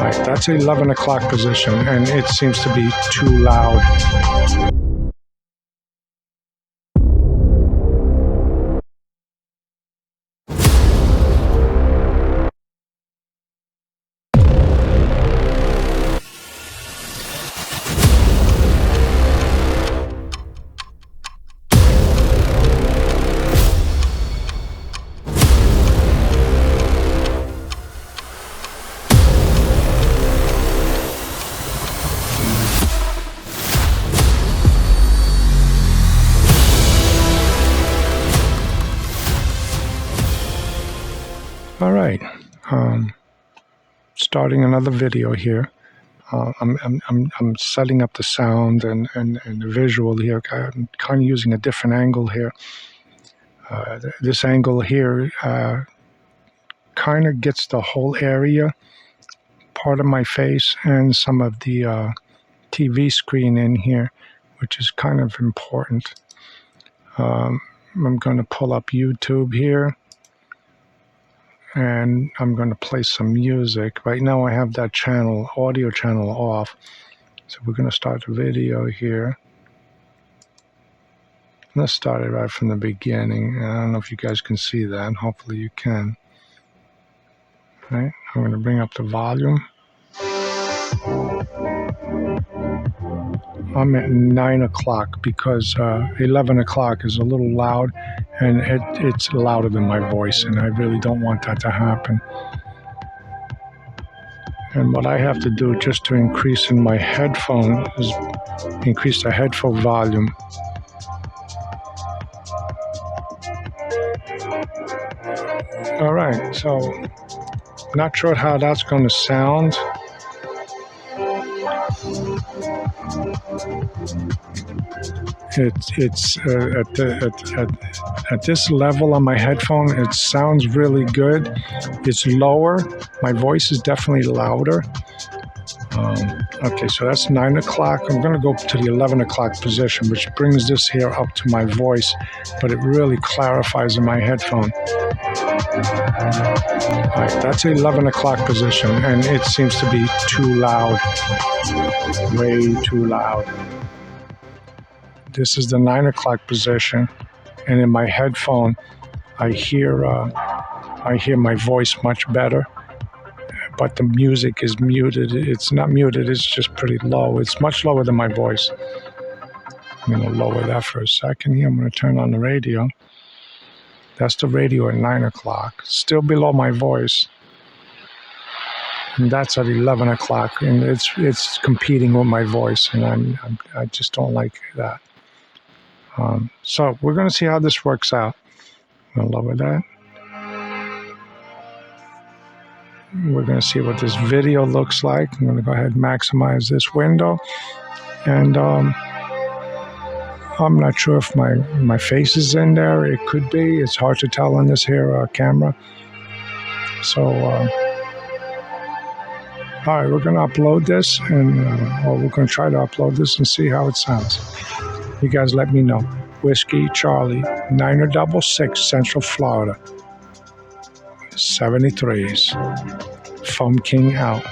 Right, that's 11 o'clock position, and it seems to be too loud. All right, starting another video here. I'm setting up the sound and the visual here. I'm kind of using a different angle here. This angle here kind of gets the whole area, part of my face, and some of the TV screen in here, which is kind of important. I'm going to pull up YouTube here, and I'm going to play some music. Right now I have that channel, audio channel, off. So we're going to start the video here. Let's start it right from the beginning. I don't know if you guys can see that. Hopefully you can. All right, I'm going to bring up the volume. I'm at 9 o'clock because 11 o'clock is a little loud, and it's louder than my voice, and I really don't want that to happen. And what I have to do just to increase in my headphone is increase the headphone volume. All right, so not sure how that's going to sound. It's at this level on my headphone, it sounds really good. It's lower. My voice is definitely louder. Okay, so that's 9 o'clock. I'm going to go to the 11 o'clock position, which brings this here up to my voice, but it really clarifies in my headphone. All right, that's 11 o'clock position, and it seems to be too loud, way too loud. This is the 9 o'clock position, and in my headphone, I hear my voice much better, but the music is muted. It's not muted, it's just pretty low. It's much lower than my voice. I'm going to lower that for a second here. I'm going to turn on the radio. That's the radio at 9 o'clock. Still below my voice. And that's at 11 o'clock, and it's competing with my voice, and I just don't like that. So we're going to see how this works out. I'm going to lower that. We're going to see what this video looks like. I'm going to go ahead and maximize this window. And I'm not sure if my face is in there. It could be. It's hard to tell on this here camera. So, all right, we're going to upload this, and or we're going to try to upload this and see how it sounds. You guys let me know. Whiskey Charlie, 966 Central Florida, 73s. Foam King out.